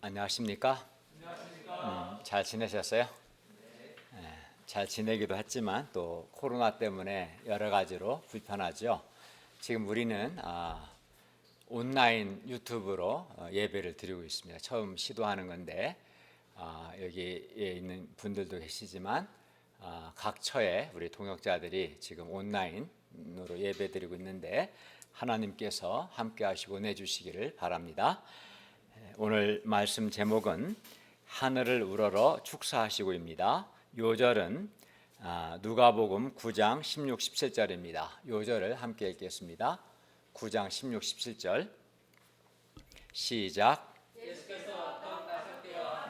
안녕하십니까? 잘 지내셨어요? 잘 지내기도 했지만 또 코로나 때문에 여러 가지로 불편하죠. 지금 우리는 온라인 유튜브로 예배를 드리고 있습니다. 처음 시도하는 건데 여기에 있는 분들도 계시지만 각 처에 우리 동역자들이 지금 온라인으로 예배 드리고 있는데 하나님께서 함께 하시고 내주시기를 바랍니다. 오늘 말씀 제목은 하늘을 우러러 축사하시고입니다. 요절은 누가복음 9장 16, 17절입니다. 요절을 함께 읽겠습니다. 9장 16, 17절 시작.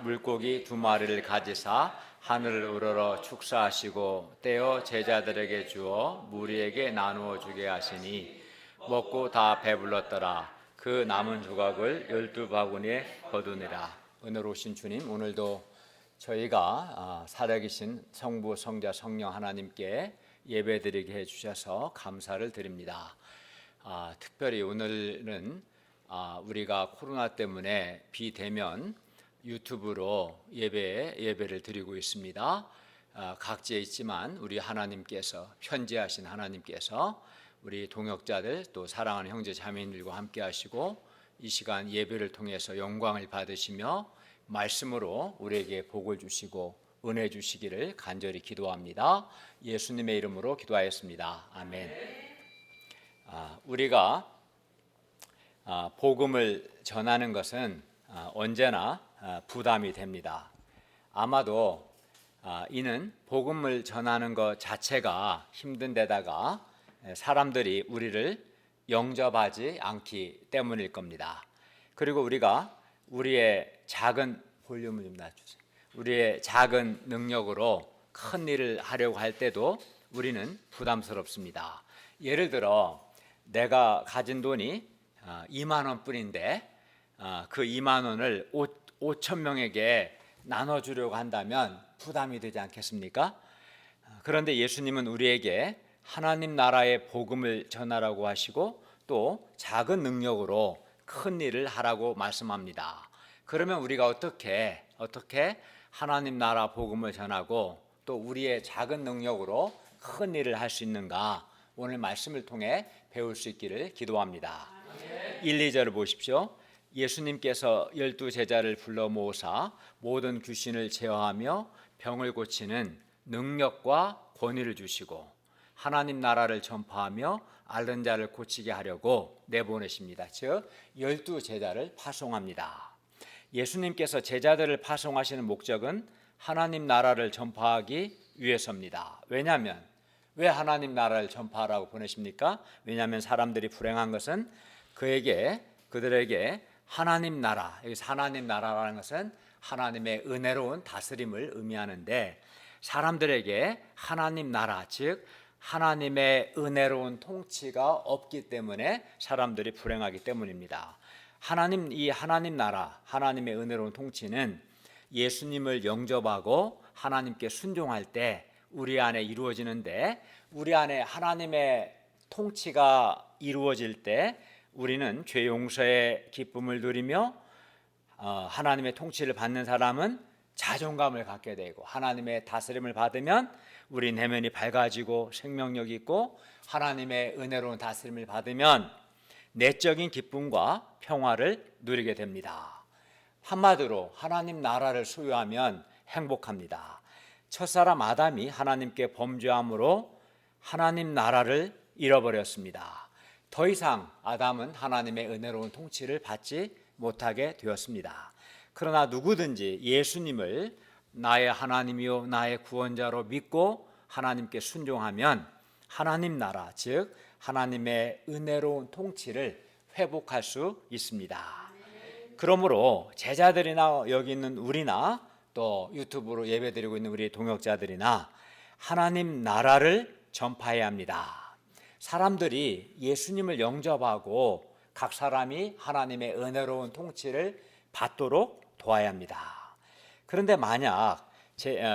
물고기 2마리를 가지사 하늘을 우러러 축사하시고 떼어 제자들에게 주어 무리에게 나누어 주게 하시니 먹고 다 배불렀더라. 그 남은 조각을 12바구니에 거두니라. 은혜로우신 주님, 오늘도 저희가 살아계신 성부, 성자, 성령 하나님께 예배드리게 해주셔서 감사를 드립니다. 특별히 오늘은 우리가 코로나 때문에 비대면 유튜브로 예배를 드리고 있습니다. 각지에 있지만 우리 하나님께서, 편지하신 하나님께서 우리 동역자들 또 사랑하는 형제 자매님들과 함께 하시고 이 시간 예배를 통해서 영광을 받으시며 말씀으로 우리에게 복을 주시고 은혜 주시기를 간절히 기도합니다. 예수님의 이름으로 기도하였습니다. 아멘. 우리가 복음을 전하는 것은 언제나 부담이 됩니다. 아마도 이는 복음을 전하는 것 자체가 힘든 데다가 사람들이 우리를 영접하지 않기 때문일 겁니다. 그리고 우리가 우리의 작은 볼륨을 좀 낮추세요. 우리의 작은 능력으로 큰 일을 하려고 할 때도 우리는 부담스럽습니다. 예를 들어 내가 가진 돈이 2만 원뿐인데 그 2만 원을 5천 명에게 나눠주려고 한다면 부담이 되지 않겠습니까? 그런데 예수님은 우리에게 하나님 나라의 복음을 전하라고 하시고 또 작은 능력으로 큰 일을 하라고 말씀합니다. 그러면 우리가 어떻게 하나님 나라 복음을 전하고 또 우리의 작은 능력으로 큰 일을 할 수 있는가, 오늘 말씀을 통해 배울 수 있기를 기도합니다. 1, 2절을 보십시오. 예수님께서 12제자를 불러 모으사 모든 귀신을 제어하며 병을 고치는 능력과 권위를 주시고 하나님 나라를 전파하며 앓는 자를 고치게 하려고 내보내십니다. 즉 12제자를 파송합니다. 예수님께서 제자들을 파송하시는 목적은 하나님 나라를 전파하기 위해서입니다. 왜냐하면 왜 하나님 나라를 전파하라고 보내십니까? 왜냐하면 사람들이 불행한 것은 그들에게 하나님 나라, 여기서 하나님 나라라는 것은 하나님의 은혜로운 다스림을 의미하는데 사람들에게 하나님 나라, 즉 하나님의 은혜로운 통치가 없기 때문에 사람들이 불행하기 때문입니다. 이 하나님 나라, 하나님의 은혜로운 통치는 예수님을 영접하고 하나님께 순종할 때 우리 안에 이루어지는데, 우리 안에 하나님의 통치가 이루어질 때 우리는 죄 용서의 기쁨을 누리며 하나님의 통치를 받는 사람은 자존감을 갖게 되고, 하나님의 다스림을 받으면 우리 내면이 밝아지고 생명력이 있고, 하나님의 은혜로운 다스림을 받으면 내적인 기쁨과 평화를 누리게 됩니다. 한마디로 하나님 나라를 소유하면 행복합니다. 첫사람 아담이 하나님께 범죄함으로 하나님 나라를 잃어버렸습니다. 더 이상 아담은 하나님의 은혜로운 통치를 받지 못하게 되었습니다. 그러나 누구든지 예수님을 나의 하나님이요 나의 구원자로 믿고 하나님께 순종하면 하나님 나라, 즉 하나님의 은혜로운 통치를 회복할 수 있습니다. 그러므로 제자들이나 여기 있는 우리나 또 유튜브로 예배드리고 있는 우리 동역자들이나 하나님 나라를 전파해야 합니다. 사람들이 예수님을 영접하고 각 사람이 하나님의 은혜로운 통치를 받도록 도와야 합니다. 그런데 만약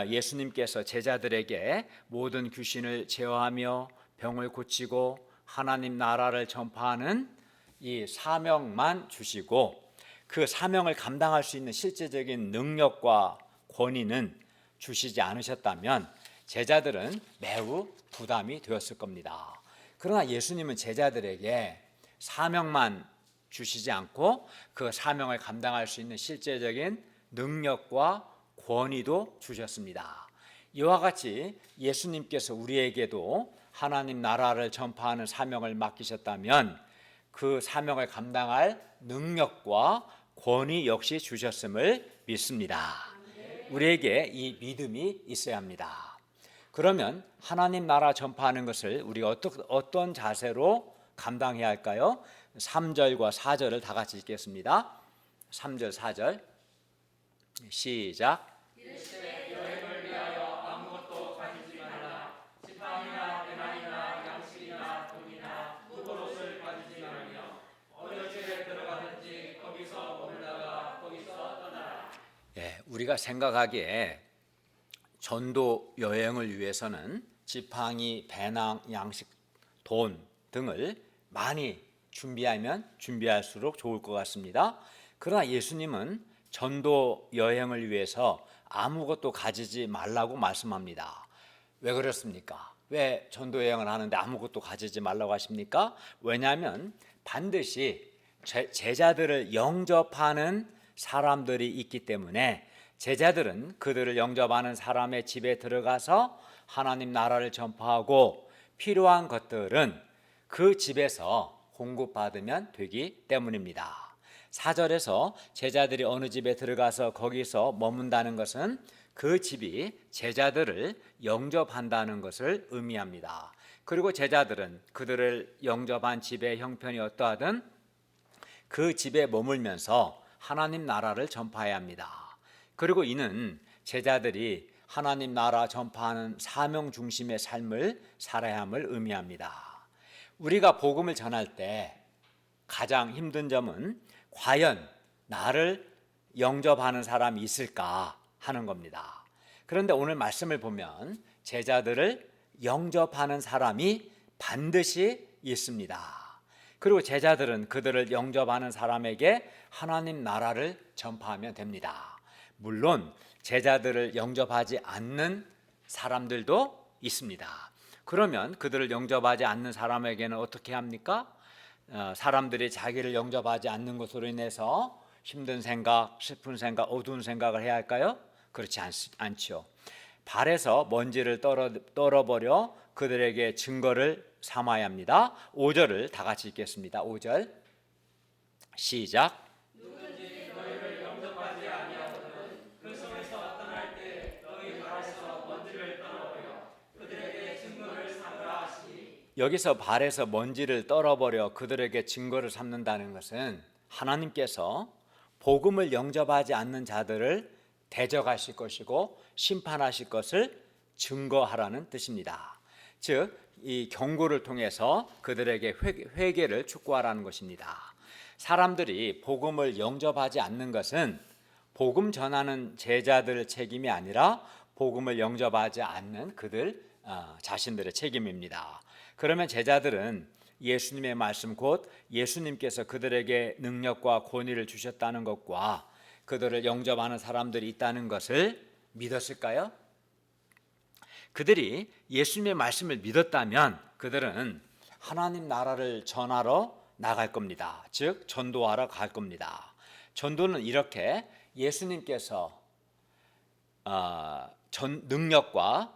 예수님께서 제자들에게 모든 귀신을 제어하며 병을 고치고 하나님 나라를 전파하는 이 사명만 주시고 그 사명을 감당할 수 있는 실제적인 능력과 권위는 주시지 않으셨다면 제자들은 매우 부담이 되었을 겁니다. 그러나 예수님은 제자들에게 사명만 주시지 않고 그 사명을 감당할 수 있는 실제적인 능력과 권위도 주셨습니다. 이와 같이 예수님께서 우리에게도 하나님 나라를 전파하는 사명을 맡기셨다면 그 사명을 감당할 능력과 권위 역시 주셨음을 믿습니다. 우리에게 이 믿음이 있어야 합니다. 그러면 하나님 나라 전파하는 것을 우리가 어떤 자세로 감당해야 할까요? 3절과 4절을 다 같이 읽겠습니다. 3절 4절 시작. 우리가 생각하기에 전도 여행을 위해서는 지팡이, 배낭, 양식, 돈 등을 많이 준비하면 준비할수록 좋을 것 같습니다. 그러나 예수님은 전도 여행을 위해서 아무것도 가지지 말라고 말씀합니다. 왜 그렇습니까? 왜 전도 여행을 하는데 아무것도 가지지 말라고 하십니까? 왜냐하면 반드시 제자들을 영접하는 사람들이 있기 때문에 제자들은 그들을 영접하는 사람의 집에 들어가서 하나님 나라를 전파하고 필요한 것들은 그 집에서 공급받으면 되기 때문입니다. 4절에서 제자들이 어느 집에 들어가서 거기서 머문다는 것은 그 집이 제자들을 영접한다는 것을 의미합니다. 그리고 제자들은 그들을 영접한 집의 형편이 어떠하든 그 집에 머물면서 하나님 나라를 전파해야 합니다. 그리고 이는 제자들이 하나님 나라 전파하는 사명 중심의 삶을 살아야 함을 의미합니다. 우리가 복음을 전할 때 가장 힘든 점은 과연 나를 영접하는 사람이 있을까 하는 겁니다. 그런데 오늘 말씀을 보면 제자들을 영접하는 사람이 반드시 있습니다. 그리고 제자들은 그들을 영접하는 사람에게 하나님 나라를 전파하면 됩니다. 물론 제자들을 영접하지 않는 사람들도 있습니다. 그러면 그들을 영접하지 않는 사람에게는 어떻게 합니까? 사람들이 자기를 영접하지 않는 것으로 인해서 힘든 생각, 슬픈 생각, 어두운 생각을 해야 할까요? 그렇지 않죠. 발에서 먼지를 떨어버려 그들에게 증거를 삼아야 합니다. 5절을 다 같이 읽겠습니다. 5절 시작. 여기서 발에서 먼지를 떨어버려 그들에게 증거를 삼는다는 것은 하나님께서 복음을 영접하지 않는 자들을 대적하실 것이고 심판하실 것을 증거하라는 뜻입니다. 즉, 이 경고를 통해서 그들에게 회개를 촉구하라는 것입니다. 사람들이 복음을 영접하지 않는 것은 복음 전하는 제자들의 책임이 아니라 복음을 영접하지 않는 그들 자신들의 책임입니다. 그러면 제자들은 예수님의 말씀 곧 예수님께서 그들에게 능력과 권위를 주셨다는 것과 그들을 영접하는 사람들이 있다는 것을 믿었을까요? 그들이 예수님의 말씀을 믿었다면 그들은 하나님 나라를 전하러 나갈 겁니다. 즉 전도하러 갈 겁니다. 전도는 이렇게 예수님께서 능력과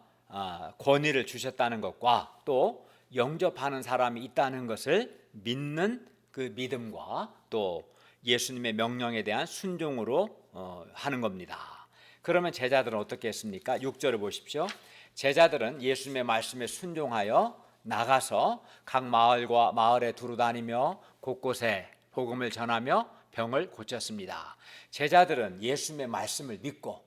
권위를 주셨다는 것과 또 영접하는 사람이 있다는 것을 믿는 그 믿음과 또 예수님의 명령에 대한 순종으로 하는 겁니다. 그러면 제자들은 어떻게 했습니까? 6절을 보십시오. 제자들은 예수님의 말씀에 순종하여 나가서 각 마을과 마을에 두루다니며 곳곳에 복음을 전하며 병을 고쳤습니다. 제자들은 예수님의 말씀을 믿고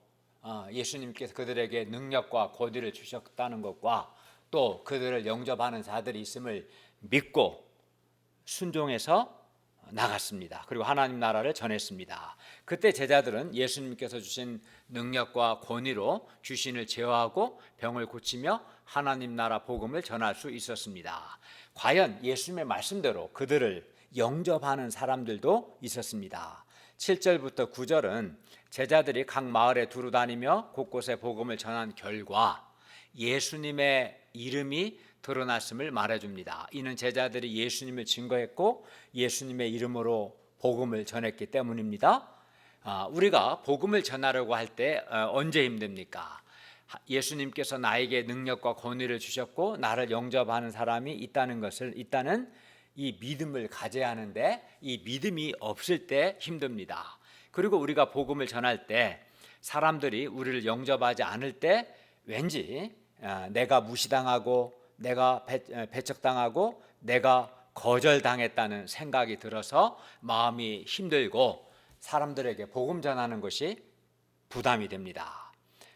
예수님께서 그들에게 능력과 권위를 주셨다는 것과 또 그들을 영접하는 자들이 있음을 믿고 순종해서 나갔습니다. 그리고 하나님 나라를 전했습니다. 그때 제자들은 예수님께서 주신 능력과 권위로 귀신을 제어하고 병을 고치며 하나님 나라 복음을 전할 수 있었습니다. 과연 예수님의 말씀대로 그들을 영접하는 사람들도 있었습니다. 7절부터 9절은 제자들이 각 마을에 두루 다니며 곳곳에 복음을 전한 결과 예수님의 이름이 드러났음을 말해줍니다. 이는 제자들이 예수님을 증거했고 예수님의 이름으로 복음을 전했기 때문입니다. 우리가 복음을 전하려고 할 때 언제 힘듭니까? 예수님께서 나에게 능력과 권위를 주셨고 나를 영접하는 사람이 있다는 이 믿음을 가져야 하는데 이 믿음이 없을 때 힘듭니다. 그리고 우리가 복음을 전할 때 사람들이 우리를 영접하지 않을 때 왠지 내가 무시당하고 내가 배척당하고 내가 거절당했다는 생각이 들어서 마음이 힘들고 사람들에게 복음 전하는 것이 부담이 됩니다.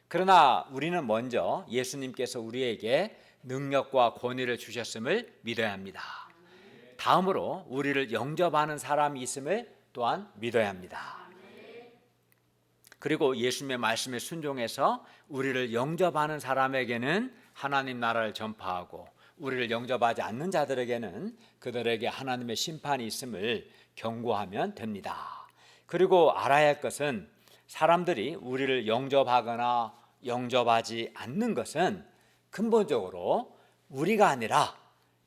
그러나 우리는 먼저 예수님께서 우리에게 능력과 권위를 주셨음을 믿어야 합니다. 다음으로 우리를 영접하는 사람이 있음을 또한 믿어야 합니다. 그리고 예수님의 말씀에 순종해서 우리를 영접하는 사람에게는 하나님 나라를 전파하고 우리를 영접하지 않는 자들에게는 그들에게 하나님의 심판이 있음을 경고하면 됩니다. 그리고 알아야 할 것은 사람들이 우리를 영접하거나 영접하지 않는 것은 근본적으로 우리가 아니라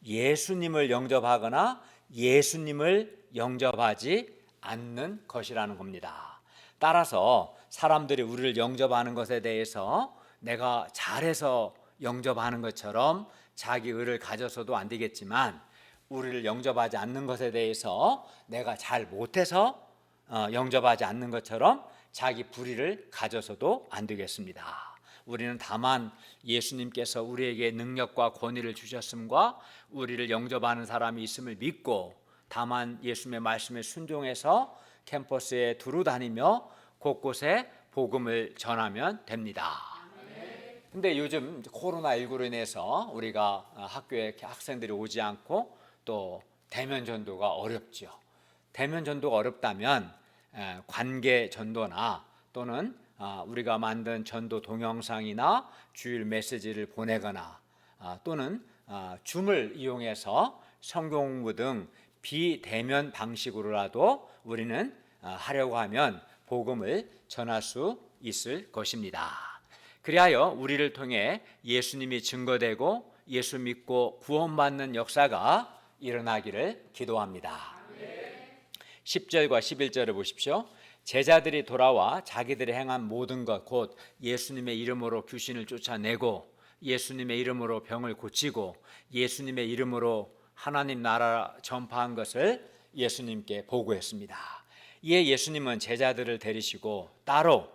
예수님을 영접하거나 예수님을 영접하지 않는 것이라는 겁니다. 따라서 사람들이 우리를 영접하는 것에 대해서 내가 잘해서 영접하는 것처럼 자기 의를 가져서도 안 되겠지만 우리를 영접하지 않는 것에 대해서 내가 잘 못해서 영접하지 않는 것처럼 자기 불의를 가져서도 안 되겠습니다. 우리는 다만 예수님께서 우리에게 능력과 권위를 주셨음과 우리를 영접하는 사람이 있음을 믿고 다만 예수님의 말씀에 순종해서 캠퍼스에 두루 다니며 곳곳에 복음을 전하면 됩니다. 근데 요즘 코로나19로 인해서 우리가 학교에 학생들이 오지 않고 또 대면 전도가 어렵죠. 대면 전도가 어렵다면 관계 전도나 또는 우리가 만든 전도 동영상이나 주일 메시지를 보내거나 또는 줌을 이용해서 성경 공부 등 비대면 방식으로라도 우리는 하려고 하면 복음을 전할 수 있을 것입니다. 그리하여 우리를 통해 예수님이 증거되고 예수 믿고 구원받는 역사가 일어나기를 기도합니다. 10절과 11절을 보십시오. 제자들이 돌아와 자기들이 행한 모든 것 곧 예수님의 이름으로 귀신을 쫓아내고 예수님의 이름으로 병을 고치고 예수님의 이름으로 하나님 나라 전파한 것을 예수님께 보고했습니다. 이에 예수님은 제자들을 데리시고 따로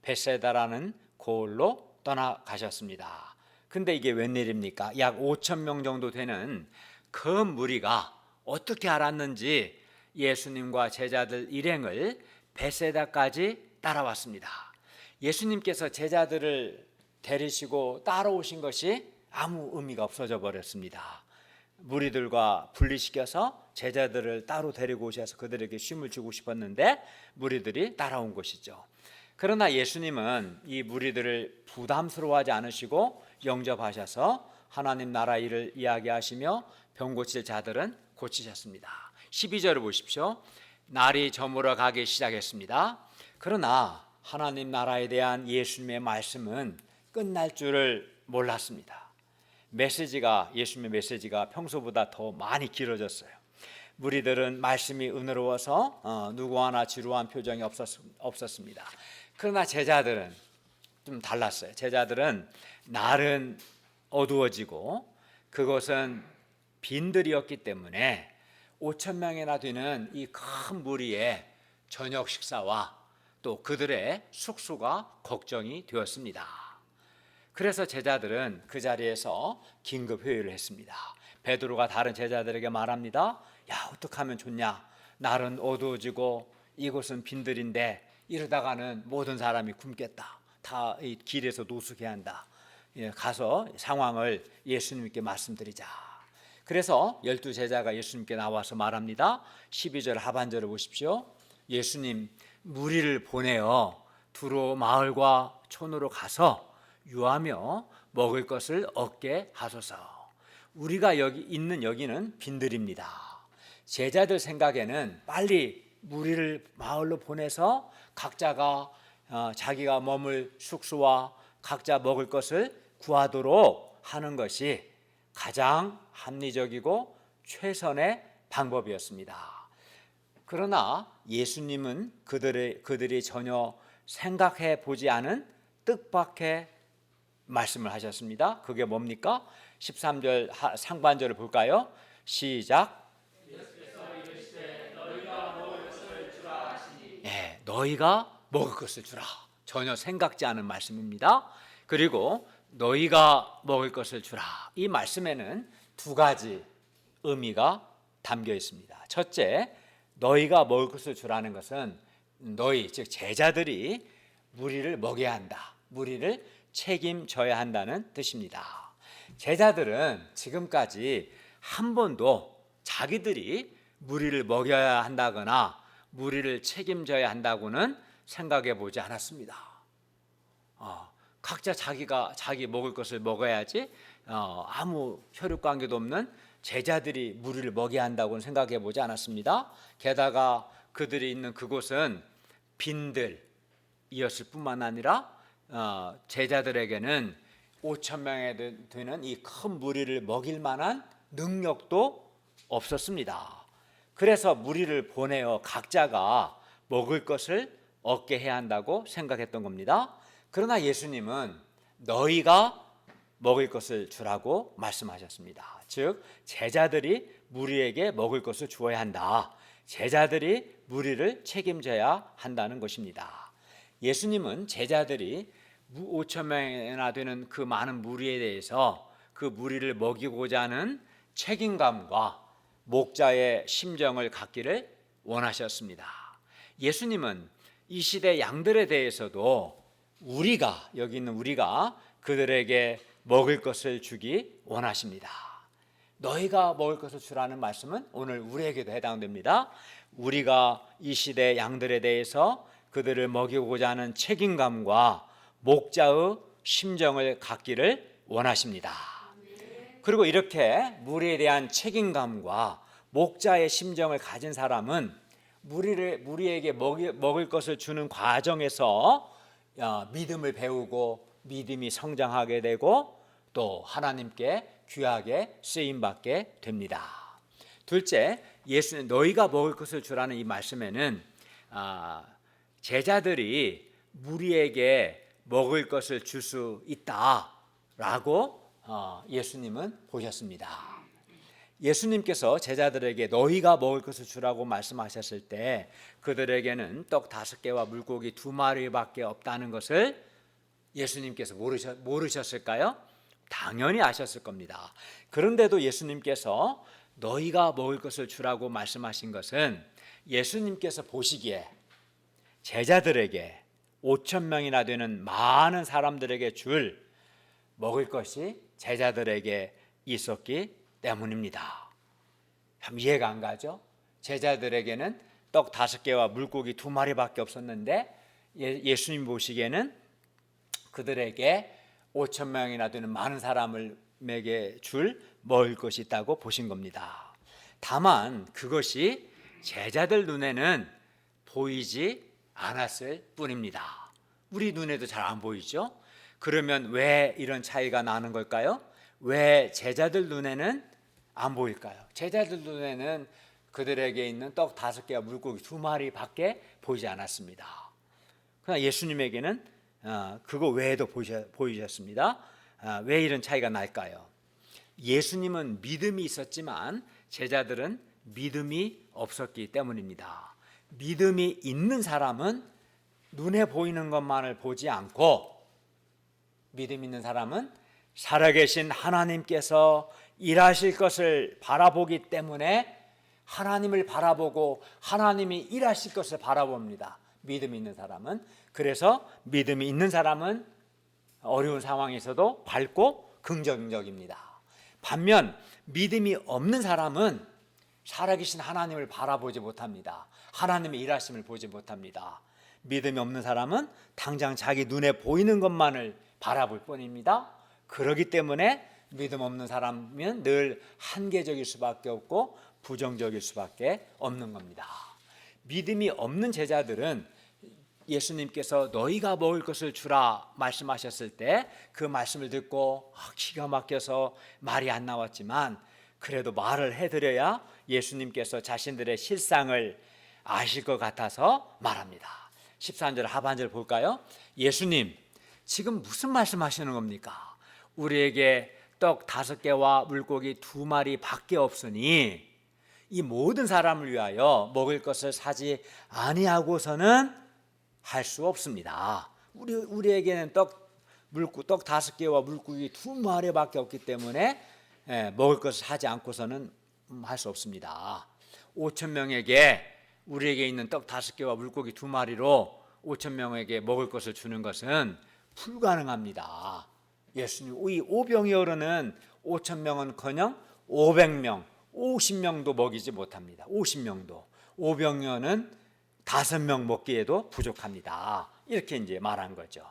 벳세다라는 고을로 떠나가셨습니다. 근데 이게 웬일입니까? 약 5천 명 정도 되는 큰 무리가 어떻게 알았는지 예수님과 제자들 일행을 벳세다까지 따라왔습니다. 예수님께서 제자들을 데리시고 따라오신 것이 아무 의미가 없어져 버렸습니다. 무리들과 분리시켜서 제자들을 따로 데리고 오셔서 그들에게 쉼을 주고 싶었는데 무리들이 따라온 것이죠. 그러나 예수님은 이 무리들을 부담스러워하지 않으시고 영접하셔서 하나님 나라 일을 이야기하시며 병 고칠 자들은 고치셨습니다. 12절을 보십시오. 날이 저물어 가기 시작했습니다. 그러나 하나님 나라에 대한 예수님의 말씀은 끝날 줄을 몰랐습니다. 예수님의 메시지가 평소보다 더 많이 길어졌어요. 무리들은 말씀이 은혜로워서 누구 하나 지루한 표정이 없었습니다. 그러나 제자들은 좀 달랐어요. 제자들은 날은 어두워지고 그것은 빈들이었기 때문에 5천 명이나 되는 이 큰 무리의 저녁 식사와 또 그들의 숙소가 걱정이 되었습니다. 그래서 제자들은 그 자리에서 긴급 회의를 했습니다. 베드로가 다른 제자들에게 말합니다. 야, 어떻게 하면 좋냐? 날은 어두워지고 이곳은 빈들인데 이러다가는 모든 사람이 굶겠다. 다 이 길에서 노숙해야 한다. 가서 상황을 예수님께 말씀드리자. 그래서 12제자가 예수님께 나와서 말합니다. 12절 하반절을 보십시오. 예수님, 무리를 보내어 두로 마을과 촌으로 가서 유하며 먹을 것을 얻게 하소서. 우리가 여기는 빈들입니다. 제자들 생각에는 빨리 무리를 마을로 보내서 각자가 자기가 머물 숙소와 각자 먹을 것을 구하도록 하는 것이 가장 합리적이고 최선의 방법이었습니다. 그러나 예수님은 그들이 전혀 생각해 보지 않은 뜻밖의 말씀을 하셨습니다. 그게 뭡니까? 13절 상반절을 볼까요? 시작. 예, 너희가 먹을 것을 주라. 전혀 생각지 않은 말씀입니다. 그리고 너희가 먹을 것을 주라. 이 말씀에는 두 가지 의미가 담겨 있습니다. 첫째, 너희가 먹을 것을 주라는 것은 너희, 즉 제자들이 무리를 먹여야 한다. 무리를 책임져야 한다는 뜻입니다. 제자들은 지금까지 한 번도 자기들이 무리를 먹여야 한다거나 무리를 책임져야 한다고는 생각해 보지 않았습니다. 각자 자기 먹을 것을 먹어야지 아무 혈육관계도 없는 제자들이 무리를 먹여야 한다고는 생각해 보지 않았습니다. 게다가 그들이 있는 그곳은 빈들이었을 뿐만 아니라 제자들에게는 5천 명에 되는 이 큰 무리를 먹일 만한 능력도 없었습니다. 그래서 무리를 보내어 각자가 먹을 것을 얻게 해야 한다고 생각했던 겁니다. 그러나 예수님은 너희가 먹을 것을 주라고 말씀하셨습니다. 즉 제자들이 무리에게 먹을 것을 주어야 한다. 제자들이 무리를 책임져야 한다는 것입니다. 예수님은 제자들이 5천 명이나 되는 그 많은 무리에 대해서 그 무리를 먹이고자 하는 책임감과 목자의 심정을 갖기를 원하셨습니다. 예수님은 이 시대 양들에 대해서도 여기 있는 우리가 그들에게 먹을 것을 주기 원하십니다. 너희가 먹을 것을 주라는 말씀은 오늘 우리에게도 해당됩니다. 우리가 이 시대 양들에 대해서 그들을 먹이고자 하는 책임감과 목자의 심정을 갖기를 원하십니다. 그리고 이렇게 무리에 대한 책임감과 목자의 심정을 가진 사람은 무리에게 먹을 것을 주는 과정에서 믿음을 배우고 믿음이 성장하게 되고 또 하나님께 귀하게 쓰임받게 됩니다. 둘째, 예수는 너희가 먹을 것을 주라는 이 말씀에는 제자들이 무리에게 먹을 것을 줄 수 있다라고 예수님은 보셨습니다. 예수님께서 제자들에게 너희가 먹을 것을 주라고 말씀하셨을 때 그들에게는 떡 5개와 물고기 2마리밖에 없다는 것을 예수님께서 모르셨을까요? 당연히 아셨을 겁니다. 그런데도 예수님께서 너희가 먹을 것을 주라고 말씀하신 것은 예수님께서 보시기에 제자들에게 5천 명이나 되는 많은 사람들에게 줄 먹을 것이 제자들에게 있었기 때문입니다. 참 이해가 안 가죠? 제자들에게는 떡 5개와 물고기 2마리밖에 없었는데 예수님 보시기에는 그들에게 5천 명이나 되는 많은 사람에게 줄 먹을 것이 있다고 보신 겁니다. 다만 그것이 제자들 눈에는 보이지 않았을 뿐입니다. 우리 눈에도 잘 안 보이죠? 그러면 왜 이런 차이가 나는 걸까요? 왜 제자들 눈에는 안 보일까요? 제자들 눈에는 그들에게 있는 떡 5개와 물고기 2마리밖에 보이지 않았습니다. 그러나 예수님에게는 그거 외에도 보이셨습니다. 왜 이런 차이가 날까요? 예수님은 믿음이 있었지만 제자들은 믿음이 없었기 때문입니다. 믿음이 있는 사람은 눈에 보이는 것만을 보지 않고 믿음 있는 사람은 살아계신 하나님께서 일하실 것을 바라보기 때문에 하나님을 바라보고 하나님이 일하실 것을 바라봅니다. 믿음이 있는 사람은. 그래서 믿음이 있는 사람은 어려운 상황에서도 밝고 긍정적입니다. 반면 믿음이 없는 사람은 살아계신 하나님을 바라보지 못합니다. 하나님의 일하심을 보지 못합니다. 믿음이 없는 사람은 당장 자기 눈에 보이는 것만을 바라볼 뿐입니다. 그렇기 때문에 믿음 없는 사람은 늘 한계적일 수밖에 없고 부정적일 수밖에 없는 겁니다. 믿음이 없는 제자들은 예수님께서 너희가 먹을 것을 주라 말씀하셨을 때 그 말씀을 듣고 기가 막혀서 말이 안 나왔지만 그래도 말을 해드려야 예수님께서 자신들의 실상을 아실 것 같아서 말합니다. 13절 하반절 볼까요? 예수님, 지금 무슨 말씀하시는 겁니까? 우리에게 떡 5개와 물고기 2마리 밖에 없으니 이 모든 사람을 위하여 먹을 것을 사지 아니하고서는 할 수 없습니다. 우리에게는 떡 5개와 물고기 2마리밖에 없기 때문에 먹을 것을 사지 않고서는 할 수 없습니다. 5천 명에게 우리에게 있는 떡 5개와 물고기 2마리로 5천 명에게 먹을 것을 주는 것은 불가능합니다. 예수님, 이 오병이어로는 5천 명은커녕 500명, 50명도 먹이지 못합니다. 50명도. 오병이어는 5명 먹기에도 부족합니다. 이렇게 이제 말한 거죠.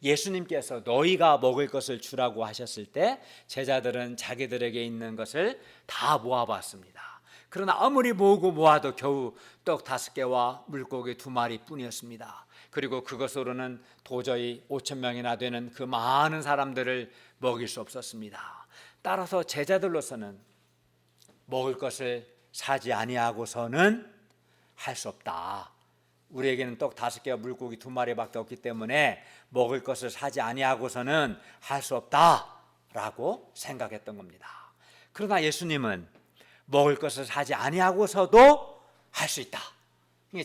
예수님께서 너희가 먹을 것을 주라고 하셨을 때 제자들은 자기들에게 있는 것을 다 모아봤습니다. 그러나 아무리 모으고 모아도 겨우 떡 5개와 물고기 2마리 뿐이었습니다. 그리고 그것으로는 도저히 5천 명이나 되는 그 많은 사람들을 먹일 수 없었습니다. 따라서 제자들로서는 먹을 것을 사지 아니하고서는 할 수 없다. 우리에게는 떡 5개와 물고기 2마리밖에 없기 때문에 먹을 것을 사지 아니하고서는 할 수 없다라고 생각했던 겁니다. 그러나 예수님은 먹을 것을 사지 아니하고서도 할 수 있다.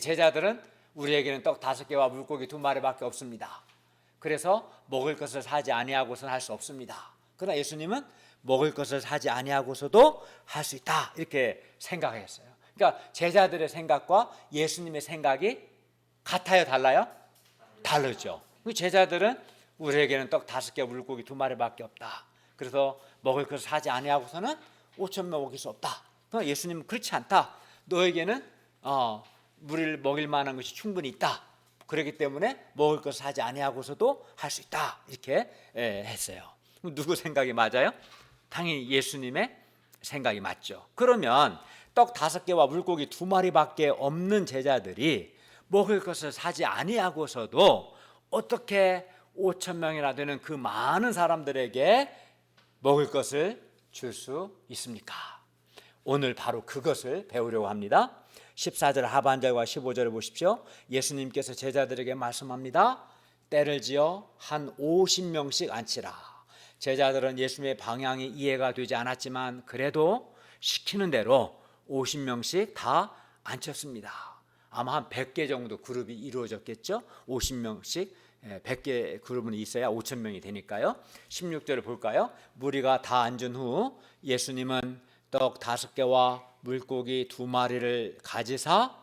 제자들은 우리에게는 떡 5개와 물고기 2마리밖에 없습니다. 그래서 먹을 것을 사지 아니하고서는 할 수 없습니다. 그러나 예수님은 먹을 것을 사지 아니하고서도 할 수 있다 이렇게 생각했어요. 그러니까 제자들의 생각과 예수님의 생각이 같아요, 달라요? 다르죠. 제자들은 우리에게는 떡 5개, 물고기 2마리밖에 없다. 그래서 먹을 것을 사지 아니하고서는 5천 명 먹일 수 없다. 그러나 예수님은 그렇지 않다. 너에게는 우리를 먹일 만한 것이 충분히 있다. 그렇기 때문에 먹을 것을 사지 아니하고서도 할 수 있다. 이렇게 했어요. 누구 생각이 맞아요? 당연히 예수님의 생각이 맞죠. 그러면 떡 5개와 물고기 2마리밖에 없는 제자들이 먹을 것을 사지 아니하고서도 어떻게 5천 명이나 되는 그 많은 사람들에게 먹을 것을 줄 수 있습니까? 오늘 바로 그것을 배우려고 합니다. 14절 하반절과 15절을 보십시오. 예수님께서 제자들에게 말씀합니다. 때를 지어 한 50명씩 앉히라. 제자들은 예수님의 방향이 이해가 되지 않았지만 그래도 시키는 대로 50명씩 다 앉혔습니다. 아마 한 100개 정도 그룹이 이루어졌겠죠. 50명씩 100개 그룹은 있어야 5천 명이 되니까요. 16절을 볼까요? 무리가 다 앉은 후 예수님은 떡 5개와 물고기 2마리를 가지사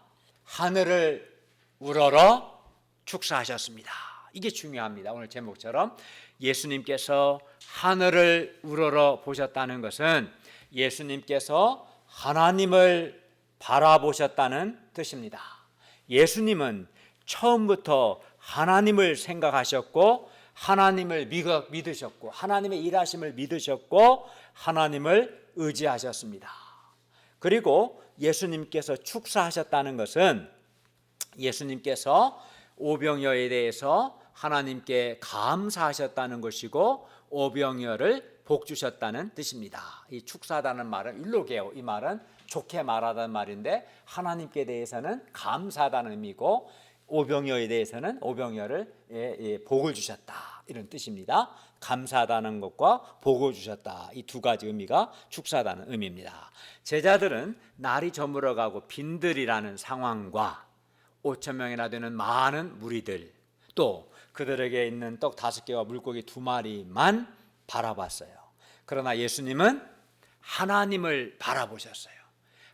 하늘을 우러러 축사하셨습니다. 이게 중요합니다. 오늘 제목처럼 예수님께서 하늘을 우러러 보셨다는 것은 예수님께서 하나님을 바라보셨다는 뜻입니다. 예수님은 처음부터 하나님을 생각하셨고 하나님을 믿으셨고 하나님의 일하심을 믿으셨고 하나님을 의지하셨습니다. 그리고 예수님께서 축사하셨다는 것은 예수님께서 오병이어에 대해서 하나님께 감사하셨다는 것이고 오병이어를 복주셨다는 뜻입니다. 이 축사하다는 말은 율로게오, 이 말은 좋게 말하다는 말인데 하나님께 대해서는 감사하다는 의미고 오병이어에 대해서는 오병이어를 복을 주셨다 이런 뜻입니다. 감사하다는 것과 복을 주셨다 이 두 가지 의미가 축사하다는 의미입니다. 제자들은 날이 저물어가고 빈들이라는 상황과 5천 명이나 되는 많은 무리들 또 그들에게 있는 떡 5개와 물고기 2마리만 바라봤어요. 그러나 예수님은 하나님을 바라보셨어요.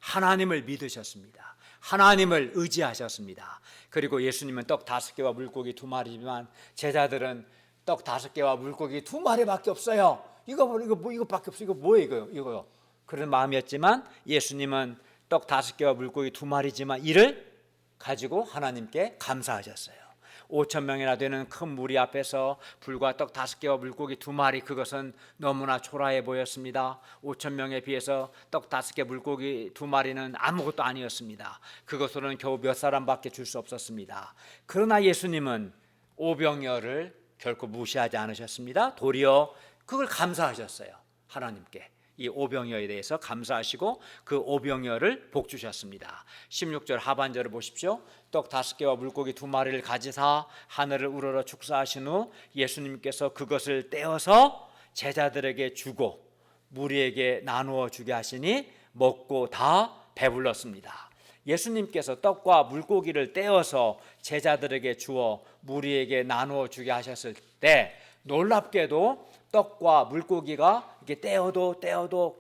하나님을 믿으셨습니다. 하나님을 의지하셨습니다. 그리고 예수님은 떡 5개와 물고기 2마리지만 제자들은 떡 5개와 물고기 2마리밖에 없어요. 이거밖에 없어. 이거 뭐예요? 이거요. 그런 마음이었지만 예수님은 떡 5개와 물고기 2마리지만 이를 가지고 하나님께 감사하셨어요. 5천 명이나 되는 큰 무리 앞에서 불과 떡 5개와 물고기 2마리, 그것은 너무나 초라해 보였습니다. 5천 명에 비해서 떡 5개 물고기 2마리는 아무것도 아니었습니다. 그것으로는 겨우 몇 사람밖에 줄 수 없었습니다. 그러나 예수님은 오병이어를 결코 무시하지 않으셨습니다. 도리어 그걸 감사하셨어요. 하나님께 이 오병이어에 대해서 감사하시고 그 오병이어를 복 주셨습니다. 16절 하반절을 보십시오. 떡 5개와 물고기 2마리를 가지사 하늘을 우러러 축사하신 후 예수님께서 그것을 떼어서 제자들에게 주고 무리에게 나누어 주게 하시니 먹고 다 배불렀습니다. 예수님께서 떡과 물고기를 떼어서 제자들에게 주어 무리에게 나누어 주게 하셨을 때 놀랍게도 떡과 물고기가 이렇게 떼어도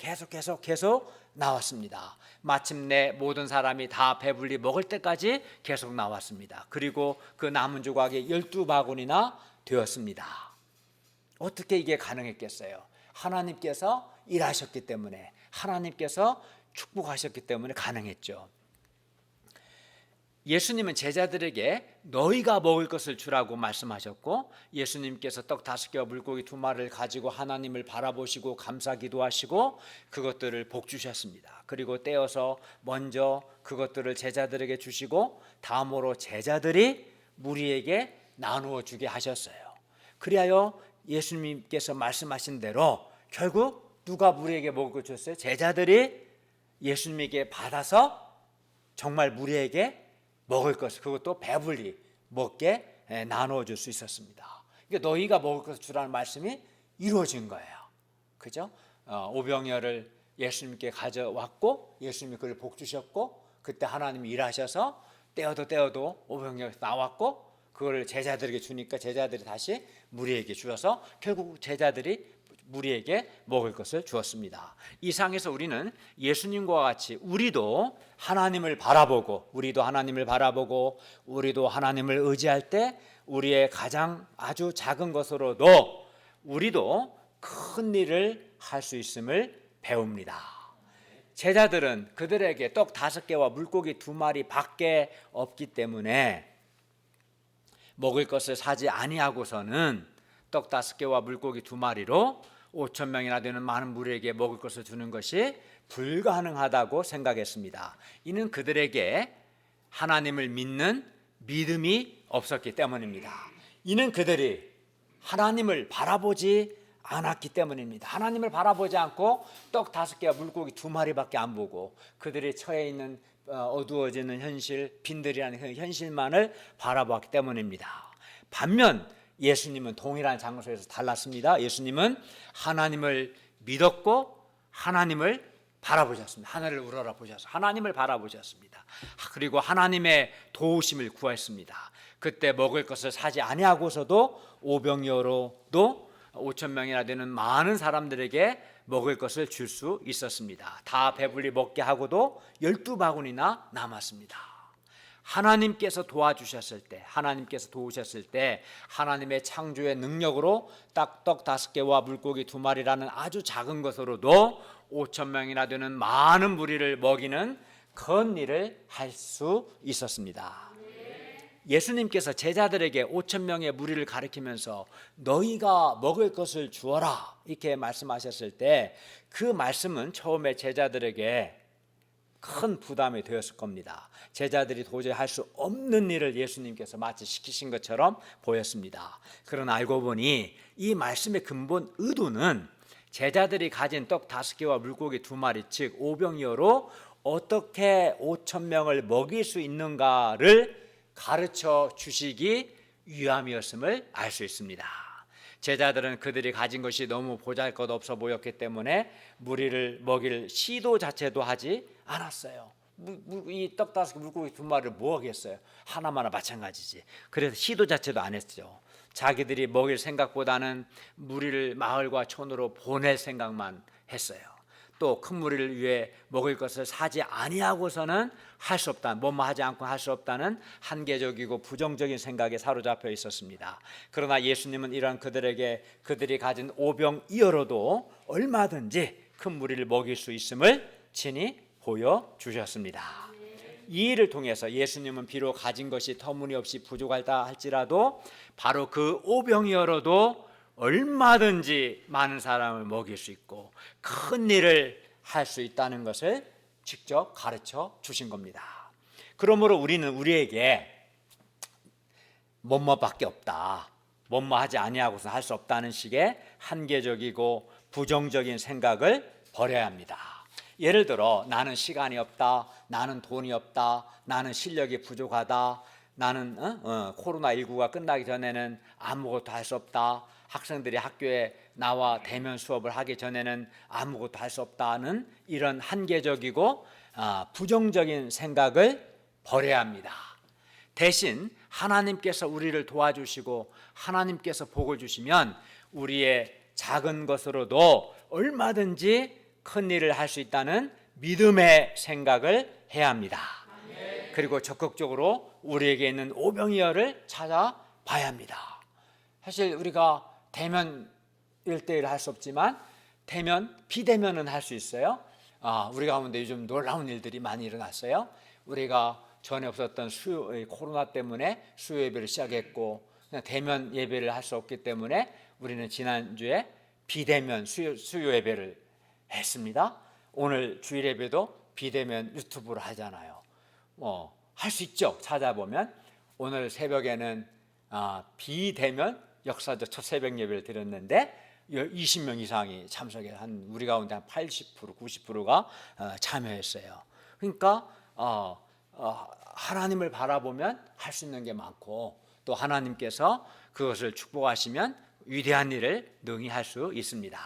계속 나왔습니다. 마침내 모든 사람이 다 배불리 먹을 때까지 계속 나왔습니다. 그리고 그 남은 조각이 12바구니나 되었습니다. 어떻게 이게 가능했겠어요? 하나님께서 일하셨기 때문에, 하나님께서 축복하셨기 때문에 가능했죠. 예수님은 제자들에게 너희가 먹을 것을 주라고 말씀하셨고, 예수님께서 떡 5개와 물고기 2마리를 가지고 하나님을 바라보시고 감사 기도하시고 그것들을 복 주셨습니다. 그리고 떼어서 먼저 그것들을 제자들에게 주시고 다음으로 제자들이 무리에게 나누어 주게 하셨어요. 그리하여 예수님께서 말씀하신 대로 결국 누가 무리에게 먹을 걸 줬어요? 제자들이 예수님에게 받아서 정말 무리에게 먹을 것을, 그것도 배불리 먹게 나누어 줄 수 있었습니다. 그러니까 너희가 먹을 것을 주라는 말씀이 이루어진 거예요. 그죠? 오병이어를 예수님께 가져왔고 예수님이 그를 복 주셨고, 그때 하나님이 일하셔서 떼어도 오병이어가 나왔고 그걸 제자들에게 주니까 제자들이 다시 무리에게 주어서 결국 제자들이 무리에게 먹을 것을 주었습니다. 이 상에서 우리는 예수님과 같이 우리도 하나님을 바라보고 우리도 하나님을 의지할 때 우리의 가장 아주 작은 것으로도 우리도 큰 일을 할 수 있음을 배웁니다. 제자들은 그들에게 떡 5개와 물고기 2마리 밖에 없기 때문에 먹을 것을 사지 아니하고서는 떡 5개와 물고기 2마리로 5천 명이나 되는 많은 무리에게 먹을 것을 주는 것이 불가능하다고 생각했습니다. 이는 그들에게 하나님을 믿는 믿음이 없었기 때문입니다. 이는 그들이 하나님을 바라보지 않았기 때문입니다. 하나님을 바라보지 않고 떡 5개와 물고기 2마리밖에 안 보고 그들이 처해 있는 어두워지는 현실, 빈들이라는 현실만을 바라보았기 때문입니다. 반면 예수님은 동일한 장소에서 달랐습니다. 예수님은 하나님을 믿었고 하나님을 바라보셨습니다. 하늘을 우러러 보셔서 하나님을 바라보셨습니다. 그리고 하나님의 도우심을 구했습니다. 그때 먹을 것을 사지 아니하고서도 오병이어로도 5천 명이나 되는 많은 사람들에게 먹을 것을 줄 수 있었습니다. 다 배불리 먹게 하고도 12바구니나 남았습니다. 하나님께서 도와주셨을 때, 하나님께서 도우셨을 때 하나님의 창조의 능력으로 딱 떡 5개와 물고기 2마리라는 아주 작은 것으로도 5천 명이나 되는 많은 무리를 먹이는 큰 일을 할 수 있었습니다. 예수님께서 제자들에게 5천 명의 무리를 가리키면서 너희가 먹을 것을 주어라 이렇게 말씀하셨을 때 그 말씀은 처음에 제자들에게 큰 부담이 되었을 겁니다. 제자들이 도저히 할 수 없는 일을 예수님께서 마치 시키신 것처럼 보였습니다. 그러나 알고 보니 이 말씀의 근본 의도는 제자들이 가진 떡 5개와 물고기 2마리 즉 오병이어로 어떻게 5천 명을 먹일 수 있는가를 가르쳐 주시기 위함이었음을 알 수 있습니다. 제자들은 그들이 가진 것이 너무 보잘것없어 보였기 때문에 무리를 먹일 시도 자체도 하지 않았어요. 이 떡 5개 물고기 2마리를 뭐 하겠어요? 하나마나 마찬가지지. 그래서 시도 자체도 안 했죠. 자기들이 먹일 생각보다는 무리를 마을과 촌으로 보낼 생각만 했어요. 또 큰 무리를 위해 먹을 것을 사지 아니하고서는 할 수 없다, 뭐뭐 하지 않고 할 수 없다는 한계적이고 부정적인 생각에 사로잡혀 있었습니다. 그러나 예수님은 이러한 그들이 가진 오병이어로도 얼마든지 큰 무리를 먹일 수 있음을 친히 보여주셨습니다. 이 일을 통해서 예수님은 비록 가진 것이 터무니없이 부족하다 할지라도 바로 그 오병이어로도 얼마든지 많은 사람을 먹일 수 있고 큰 일을 할 수 있다는 것을 직접 가르쳐 주신 겁니다. 그러므로 우리는 우리에게 뭐뭐밖에 없다, 뭐뭐하지 아니하고서 할 수 없다는 식의 한계적이고 부정적인 생각을 버려야 합니다. 예를 들어 나는 시간이 없다, 나는 돈이 없다, 나는 실력이 부족하다, 나는 코로나19가 끝나기 전에는 아무것도 할 수 없다, 학생들이 학교에 나와 대면 수업을 하기 전에는 아무것도 할 수 없다는 이런 한계적이고 부정적인 생각을 버려야 합니다. 대신 하나님께서 우리를 도와주시고 하나님께서 복을 주시면 우리의 작은 것으로도 얼마든지 큰 일을 할 수 있다는 믿음의 생각을 해야 합니다. 그리고 적극적으로 우리에게 있는 오병이어를 찾아봐야 합니다. 사실 우리가 대면 1대1 할 수 없지만 대면, 비대면은 할 수 있어요. 우리 가운데 요즘 놀라운 일들이 많이 일어났어요. 우리가 전에 없었던 코로나 때문에 수요 예배를 시작했고 대면 예배를 할 수 없기 때문에 우리는 지난주에 비대면 수요 예배를 했습니다. 오늘 주일 예배도 비대면 유튜브로 하잖아요. 할 수 있죠. 찾아보면 오늘 새벽에는 비대면 역사적 첫 새벽 예배를 드렸는데 20명 이상이 참석해 우리 가운데 한 80%, 90%가 참여했어요. 그러니까 하나님을 바라보면 할 수 있는 게 많고 또 하나님께서 그것을 축복하시면 위대한 일을 능히 할 수 있습니다.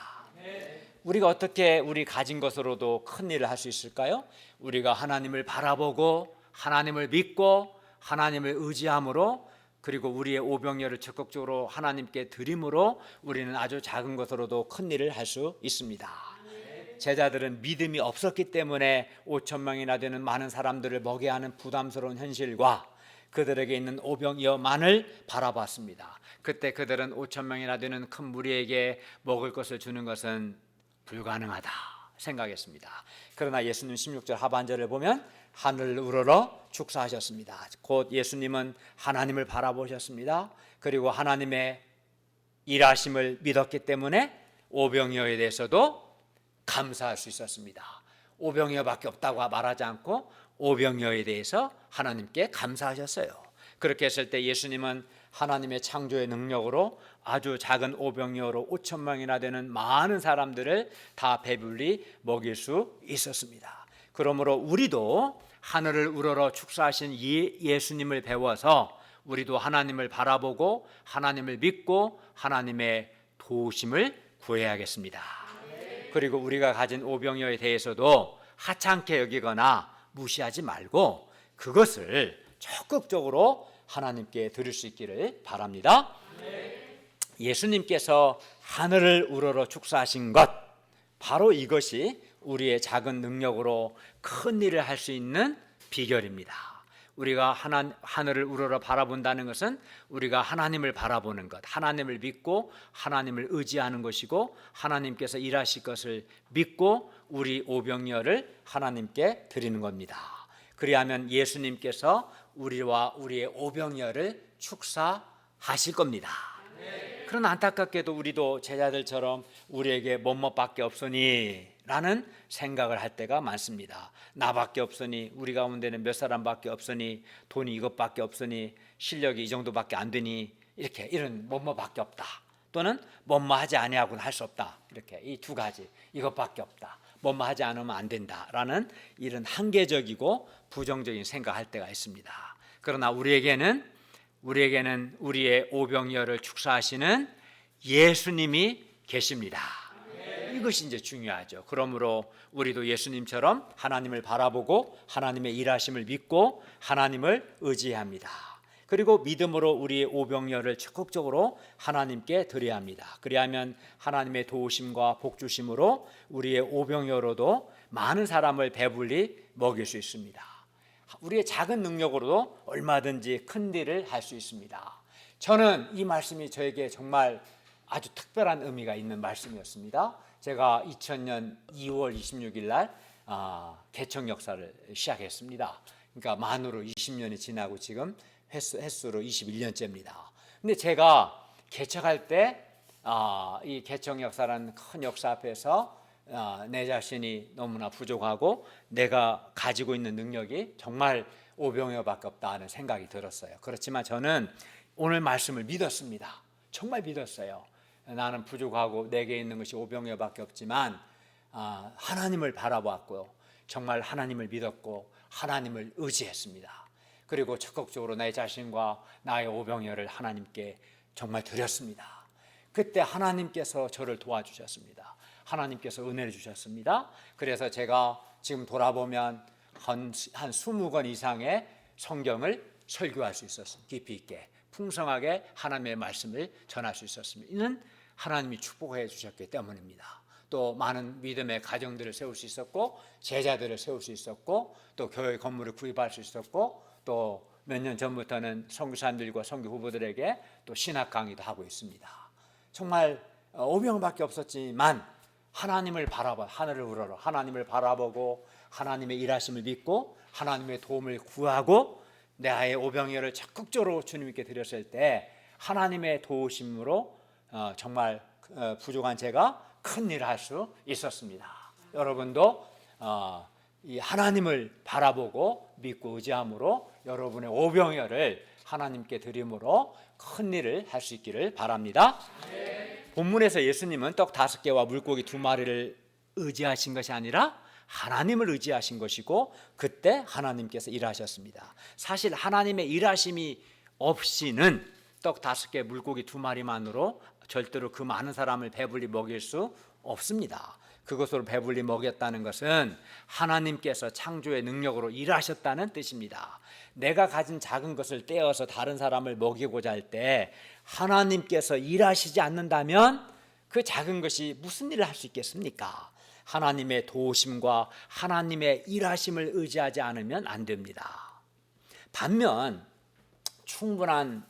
우리가 어떻게 우리 가진 것으로도 큰 일을 할 수 있을까요? 우리가 하나님을 바라보고 하나님을 믿고 하나님을 의지함으로 그리고 우리의 오병이어를 적극적으로 하나님께 드림으로 우리는 아주 작은 것으로도 큰 일을 할 수 있습니다. 제자들은 믿음이 없었기 때문에 5천 명이나 되는 많은 사람들을 먹여야 하는 부담스러운 현실과 그들에게 있는 오병이어만을 바라봤습니다. 그때 그들은 5천 명이나 되는 큰 무리에게 먹을 것을 주는 것은 불가능하다 생각했습니다. 그러나 예수님 16절 하반절을 보면 하늘을 우러러 축사하셨습니다. 곧 예수님은 하나님을 바라보셨습니다. 그리고 하나님의 일하심을 믿었기 때문에 오병이어에 대해서도 감사할 수 있었습니다. 오병이어밖에 없다고 말하지 않고 오병이어에 대해서 하나님께 감사하셨어요. 그렇게 했을 때 예수님은 하나님의 창조의 능력으로 아주 작은 오병이어로 5천 명이나 되는 많은 사람들을 다 배불리 먹일 수 있었습니다. 그러므로 우리도 하늘을 우러러 축사하신 예수님을 배워서 우리도 하나님을 바라보고 하나님을 믿고 하나님의 도우심을 구해야겠습니다. 그리고 우리가 가진 오병이어에 대해서도 하찮게 여기거나 무시하지 말고 그것을 적극적으로 하나님께 드릴 수 있기를 바랍니다. 예수님께서 하늘을 우러러 축사하신 것, 바로 이것이 우리의 작은 능력으로 큰 일을 할 수 있는 비결입니다. 우리가 하늘을 우러러 바라본다는 것은 우리가 하나님을 바라보는 것, 하나님을 믿고 하나님을 의지하는 것이고 하나님께서 일하실 것을 믿고 우리 오병이어를 하나님께 드리는 겁니다. 그리하면 예수님께서 우리와 우리의 오병이어를 축사하실 겁니다. 그러나 안타깝게도 우리도 제자들처럼 우리에게 뭐뭐밖에 없으니 라는 생각을 할 때가 많습니다. 나밖에 없으니, 우리 가운데는 몇 사람밖에 없으니, 돈이 이것밖에 없으니, 실력이 이 정도밖에 안 되니, 이렇게 이런 뭐뭐밖에 없다, 또는 뭐뭐하지 아니하고는 할 수 없다, 이렇게 이 두 가지, 이것밖에 없다, 뭐뭐하지 않으면 안 된다라는 이런 한계적이고 부정적인 생각할 때가 있습니다. 그러나 우리에게는 우리의 오병이어를 축사하시는 예수님이 계십니다. 이것이 이제 중요하죠. 그러므로 우리도 예수님처럼 하나님을 바라보고 하나님의 일하심을 믿고 하나님을 의지합니다. 그리고 믿음으로 우리의 오병이어를 적극적으로 하나님께 드려야 합니다. 그리하면 하나님의 도우심과 복주심으로 우리의 오병이어로도 많은 사람을 배불리 먹일 수 있습니다. 우리의 작은 능력으로도 얼마든지 큰 일을 할 수 있습니다. 저는 이 말씀이 저에게 정말 아주 특별한 의미가 있는 말씀이었습니다. 제가 2000년 2월 26일 날 개척 역사를 시작했습니다. 그러니까 만으로 20년이 지나고 지금 횟수로 21년째입니다. 근데 제가 개척할 때 이 개척 역사라는 큰 역사 앞에서 내 자신이 너무나 부족하고 내가 가지고 있는 능력이 정말 오병이어밖에 없다 하는 생각이 들었어요. 그렇지만 저는 오늘 말씀을 믿었습니다. 정말 믿었어요. 나는 부족하고 내게 있는 것이 오병이어밖에 없지만 하나님을 바라보았고요. 정말 하나님을 믿었고 하나님을 의지했습니다. 그리고 적극적으로 내 자신과 나의 오병이어를 하나님께 정말 드렸습니다. 그때 하나님께서 저를 도와주셨습니다. 하나님께서 은혜를 주셨습니다. 그래서 제가 지금 돌아보면 한 20권 이상의 성경을 설교할 수 있었습니다. 깊이 있게 풍성하게 하나님의 말씀을 전할 수 있었습니다. 이는 하나님이 축복해 주셨기 때문입니다. 또 많은 믿음의 가정들을 세울 수 있었고 제자들을 세울 수 있었고 또 교회 건물을 구입할 수 있었고 또 몇 년 전부터는 선교사님들과 선교 후보들에게 또 신학 강의도 하고 있습니다. 정말 오병밖에 없었지만 하나님을 바라봐 하늘을 우러러 하나님을 바라보고 하나님의 일하심을 믿고 하나님의 도움을 구하고 내 아이의 오병이어를 적극적으로 주님께 드렸을 때 하나님의 도우심으로 정말 부족한 제가 큰 일을 할 수 있었습니다. 여러분도 이 하나님을 바라보고 믿고 의지함으로 여러분의 오병이어를 하나님께 드림으로 큰 일을 할 수 있기를 바랍니다. 본문에서 예수님은 떡 5개와 물고기 2마리를 의지하신 것이 아니라 하나님을 의지하신 것이고 그때 하나님께서 일하셨습니다. 사실 하나님의 일하심이 없이는 떡 5개 물고기 2마리만으로 절대로 그 많은 사람을 배불리 먹일 수 없습니다. 그것으로 배불리 먹였다는 것은 하나님께서 창조의 능력으로 일하셨다는 뜻입니다. 내가 가진 작은 것을 떼어서 다른 사람을 먹이고자 할 때 하나님께서 일하시지 않는다면 그 작은 것이 무슨 일을 할 수 있겠습니까? 하나님의 도우심과 하나님의 일하심을 의지하지 않으면 안 됩니다. 반면 충분한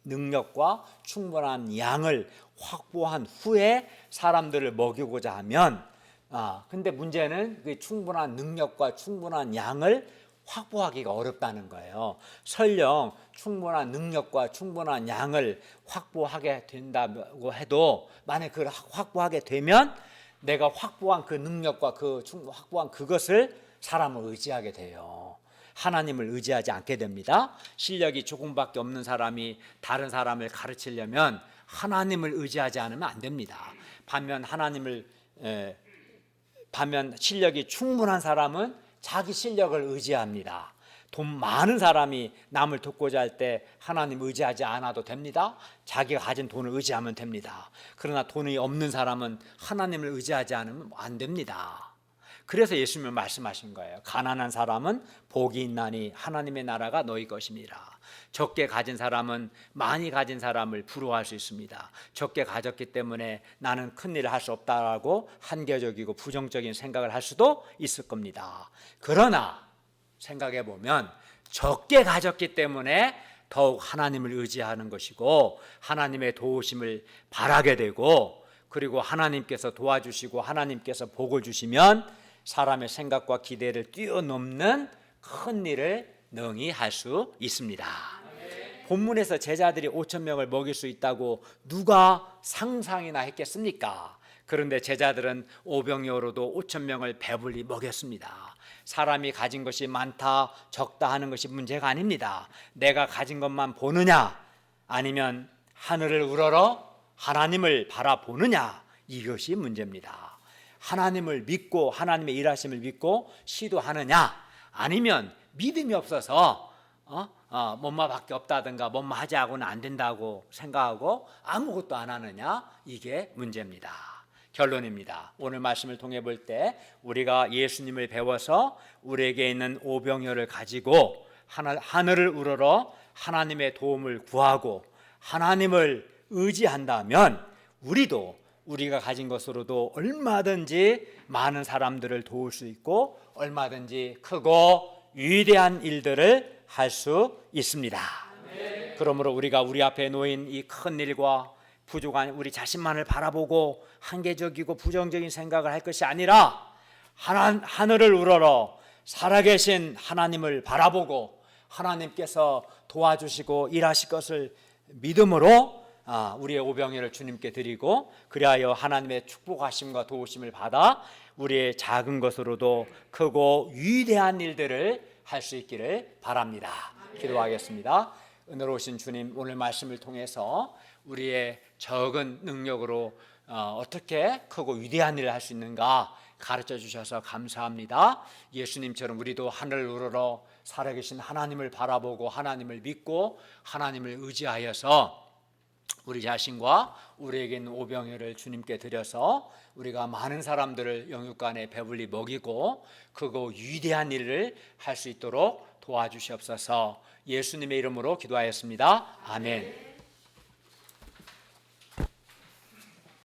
능력과 충분한 양을 확보한 후에 사람들을 먹이고자 하면 근데 문제는 그 충분한 능력과 충분한 양을 확보하기가 어렵다는 거예요. 설령 충분한 능력과 충분한 양을 확보하게 된다고 해도 만약 그걸 확보하게 되면 내가 확보한 그 능력과 확보한 그것을 사람을 의지하게 돼요. 하나님을 의지하지 않게 됩니다. 실력이 조금밖에 없는 사람이 다른 사람을 가르치려면 하나님을 의지하지 않으면 안 됩니다. 반면 실력이 충분한 사람은 자기 실력을 의지합니다. 돈 많은 사람이 남을 돕고자 할 때 하나님 의지하지 않아도 됩니다. 자기가 가진 돈을 의지하면 됩니다. 그러나 돈이 없는 사람은 하나님을 의지하지 않으면 안 됩니다. 그래서 예수님은 말씀하신 거예요. 가난한 사람은 복이 있나니 하나님의 나라가 너희 것입니다. 적게 가진 사람은 많이 가진 사람을 부러워할 수 있습니다. 적게 가졌기 때문에 나는 큰일을 할 수 없다라고 한계적이고 부정적인 생각을 할 수도 있을 겁니다. 그러나 생각해 보면 적게 가졌기 때문에 더욱 하나님을 의지하는 것이고 하나님의 도우심을 바라게 되고 그리고 하나님께서 도와주시고 하나님께서 복을 주시면 사람의 생각과 기대를 뛰어넘는 큰 일을 능히 할 수 있습니다. 본문에서 제자들이 5,000명을 먹일 수 있다고 누가 상상이나 했겠습니까? 그런데 제자들은 오병이어로도 5,000명을 배불리 먹였습니다. 사람이 가진 것이 많다 적다 하는 것이 문제가 아닙니다. 내가 가진 것만 보느냐 아니면 하늘을 우러러 하나님을 바라보느냐 이것이 문제입니다. 하나님을 믿고 하나님의 일하심을 믿고 시도하느냐 아니면 믿음이 없어서 뭐마밖에 없다든가 뭐마 하지 하고는 안 된다고 생각하고 아무것도 안 하느냐 이게 문제입니다. 결론입니다. 오늘 말씀을 통해 볼 때 우리가 예수님을 배워서 우리에게 있는 오병이어를 가지고 하늘을 우러러 하나님의 도움을 구하고 하나님을 의지한다면 우리가 가진 것으로도 얼마든지 많은 사람들을 도울 수 있고 얼마든지 크고 위대한 일들을 할 수 있습니다. 그러므로 우리가 우리 앞에 놓인 이 큰 일과 부족한 우리 자신만을 바라보고 한계적이고 부정적인 생각을 할 것이 아니라 하늘을 우러러 살아계신 하나님을 바라보고 하나님께서 도와주시고 일하실 것을 믿음으로 우리의 오병이어를 주님께 드리고, 그리하여 하나님의 축복하심과 도우심을 받아 우리의 작은 것으로도 크고 위대한 일들을 할 수 있기를 바랍니다. 기도하겠습니다. 은혜로우신 주님, 오늘 말씀을 통해서 우리의 적은 능력으로 어떻게 크고 위대한 일을 할 수 있는가 가르쳐 주셔서 감사합니다. 예수님처럼 우리도 하늘을 우러러 살아계신 하나님을 바라보고 하나님을 믿고 하나님을 의지하여서 우리 자신과 우리에게 있는 오병이어를 주님께 드려서 우리가 많은 사람들을 영육간에 배불리 먹이고 크고 위대한 일을 할 수 있도록 도와주시옵소서. 예수님의 이름으로 기도하였습니다. 아멘.